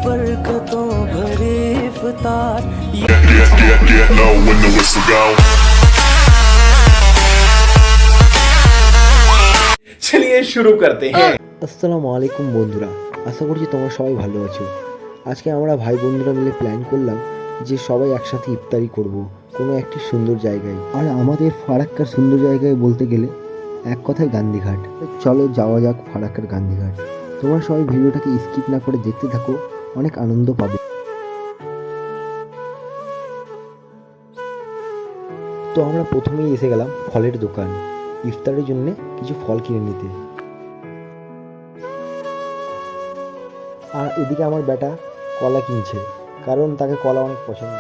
बरकतों भरे इफ्तार। Know when the whistle go. चलिए शुरू करते हैं। আসসালামু আলাইকুম বন্ধুরা, আশা করছি তোমরা সবাই ভালো আছো। আজকে আমরা ভাই বন্ধুরা মিলে প্ল্যান করলাম যে সবাই একসাথে ইফতারি করব কোনো একটি সুন্দর জায়গায়। আর আমাদের ফারাক্কার সুন্দর জায়গায় বলতে গেলে এক কথায় গান্ধীঘাট। চলো যাওয়া যাক ফারাক্কার গান্ধীঘাট। তোমরা সবাই ভিডিওটাকে স্কিপ না করে দেখতে থাকো, অনেক আনন্দ পাবে। তো আমরা প্রথমেই এসে গেলাম ফলের দোকান, ইফতারের জন্য কিছু ফল কিনে নিতে। আর এদিকে আমার বেটা কলা কিনছে, কারণ তাকে কলা অনেক পছন্দ।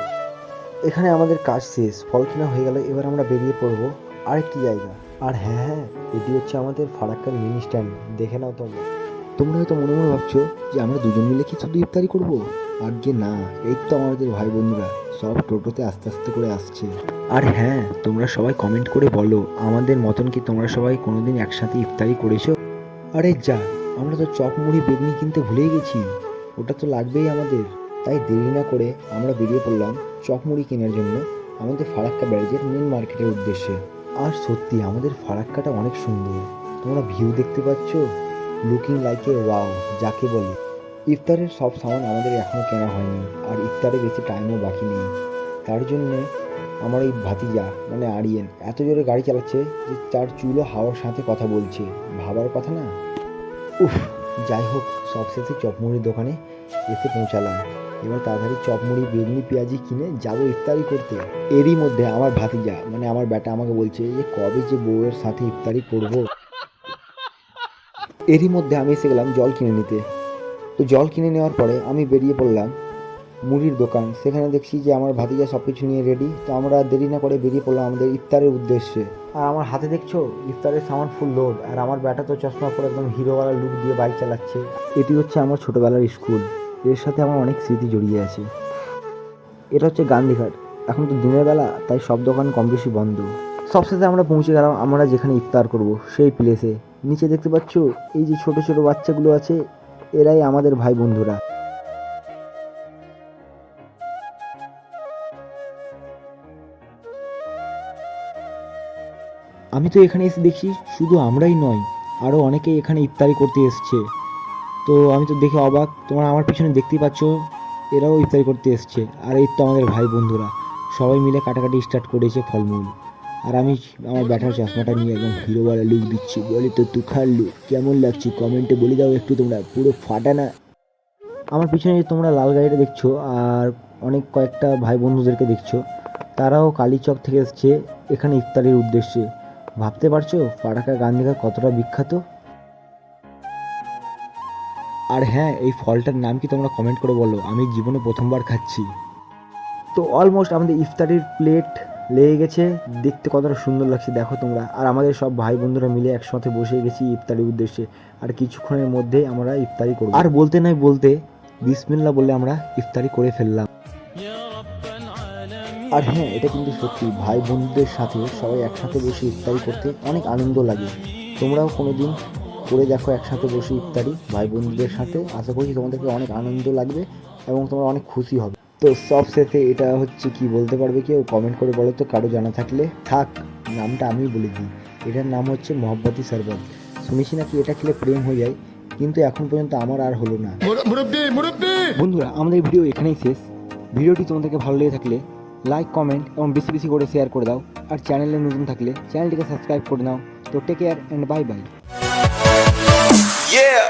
এখানে আমাদের কাজ শেষ, ফল কেনা হয়ে গেল। এবার আমরা বেরিয়ে পড়বো আরেকটি জায়গা। আর হ্যাঁ, এটি হচ্ছে আমাদের ফারাক্কার মিনি স্ট্যান্ড, দেখে নাও তোমরা। তোমরা হয়তো মনে মনে ভাবছো যে আমরা দুজন মিলে কি শুধু ইফতারি করবো? আজকে না, এই তো আমাদের ভাই বন্ধুরা সব টোটোতে আস্তে আস্তে করে আসছে। আর হ্যাঁ, তোমরা সবাই কমেন্ট করে বলো আমাদের মতন কি তোমরা সবাই কোনোদিন একসাথে ইফতারি করেছো? আরে যা, আমরা তো চপ মুড়ি বেগনি কিনতে ভুলেই গেছি, ওটা তো লাগবেই আমাদের। তাই দেরি না করে আমরা বেরিয়ে পড়লাম চপ মুড়ি কেনার জন্য আমাদের ফারাক্কা ব্যারেজের মেন মার্কেটের উদ্দেশ্যে। আর সত্যি আমাদের ফারাক্কাটা অনেক সুন্দর, তোমরা ভিউ দেখতে পাচ্ছ, লুকিং লাইক এ ওয়াও যাকে বলে। ইফতারের সব সামান আমাদের এখনও কেনা হয়নি, আর ইফতারে বেশি টাইমও বাকি নেই। তার জন্যে আমার এই ভাতিজা মানে আরিয়ান এত জোরে গাড়ি চালাচ্ছে যে তার চুলও হাওয়ার সাথে কথা বলছে, ভাবার কথা না। উফ, যাই হোক, সবশেষে চপমুড়ির দোকানে এসে পৌঁছালাম। এবার তাড়াতাড়ি চপমুড়ি বেগনি পেঁয়াজি কিনে যাবো ইফতারি করতে। এরই মধ্যে আমার ভাতিজা মানে আমার বেটা আমাকে বলছে যে কবে যে বউয়ের সাথে ইফতারি করব। এরই মধ্যে আমি এসে গেলাম জল কিনে নিতে। তো জল কিনে নেওয়ার পরে আমি বেরিয়ে পড়লাম মুড়ির দোকান। সেখানে দেখছি যে আমার ভাতিজা সব কিছু নিয়ে রেডি। তো আমরা দেরি না করে বেরিয়ে পড়লাম আমাদের ইফতারের উদ্দেশ্যে। আর আমার হাতে দেখছো ইফতারের সামান ফুল লোড, আর আমার ব্যাটা তো চশমা পরে একদম হিরোওয়ালা লুক দিয়ে বাইক চালাচ্ছে। এটি হচ্ছে আমার ছোটোবেলার স্কুল, এর সাথে আমার অনেক স্মৃতি জড়িয়ে আছে। এটা হচ্ছে গান্ধীঘাট। এখন তো দিনের বেলা, তাই সব দোকান কম বেশি বন্ধ। সবশেষে আমরা পৌঁছে গেলাম আমরা যেখানে ইফতার করব সেই প্লেসে। নিচে দেখতে পাচ্ছ এই যে ছোট ছোট বাচ্চাগুলো আছে, এরাই আমাদের ভাই বন্ধুরা। আমি তো এখানে এসে দেখি শুধু আমরাই নয়, আরও অনেকেই এখানে ইফতারি করতে এসছে। তো আমি তো দেখে অবাক, তোমরা আমার পিছনে দেখতেই পাচ্ছ এরাও ইফতারি করতে এসছে। আর এই তো আমাদের ভাই বন্ধুরা সবাই মিলে কাটাকাটি স্টার্ট করেছে ফলমূল। আর আমি আমার ব্যাটার চশমাটা নিয়ে একদম হিরোওয়ালা লুক দিচ্ছি। বলি তো তুখার লুক কেমন লাগছে কমেন্টে বলে দাও একটু, তোমরা পুরো ফাটা না? আমার পিছনে তোমরা লাল গাড়িটা দেখছো আর অনেক কয়েকটা ভাই বন্ধুদেরকে দেখছো, তারাও কালীচক থেকে এসছে এখানে ইফতারির উদ্দেশ্যে। ভাবতে পারছো ফারাক্কা গান্ধীঘাট কতটা বিখ্যাত? আর হ্যাঁ, এই ফলটার নাম কি তোমরা কমেন্ট করে বলো, আমি জীবনে প্রথমবার খাচ্ছি। তো অলমোস্ট আমাদের ইফতারির প্লেট লেগে গেছে, দেখতে কতটা সুন্দর লাগছে দেখো তোমরা। আর আমাদের সব ভাই বন্ধুরা মিলে একসাথে বসে গেছি ইফতারির উদ্দেশ্যে। আর কিছুক্ষণের মধ্যেই আমরা ইফতারি করব। আর বলতে নাই বলতে বিসমিল্লাহ বলে আমরা ইফতারি করে ফেললাম। আর হ্যাঁ, এটা কিন্তু সত্যি, ভাই বন্ধুদের সাথে সবাই একসাথে বসে ইফতারি করতে অনেক আনন্দ লাগে। তোমরাও কোনোদিন করে দেখো একসাথে বসে ইফতারি ভাই বন্ধুদের সাথে, আশা করছি তোমাদেরকে অনেক আনন্দ লাগবে এবং তোমরা অনেক খুশি হবে। তো সব শেষে এটা হচ্ছে কি বলতে পারবে কেউ? কমেন্ট করে বলো তো, কারো জানা থাকলে। থাক, নামটা আমি বলে দিই, এটার নাম হচ্ছে মহব্বতী শরবত। শুনেছি নাকি এটা খেলে প্রেম হয়ে যায়, কিন্তু এখন পর্যন্ত আমার আর হলো না। বন্ধুরা, আমাদের ভিডিও এখানেই শেষ। ভিডিওটি তোমাদেরকে ভালো লেগে থাকলে লাইক, কমেন্ট এবং বেশি বেশি করে শেয়ার করে দাও। আর চ্যানেলে নতুন থাকলে চ্যানেলটিকে সাবস্ক্রাইব করে নাও। তো take care and bye bye. Yeah.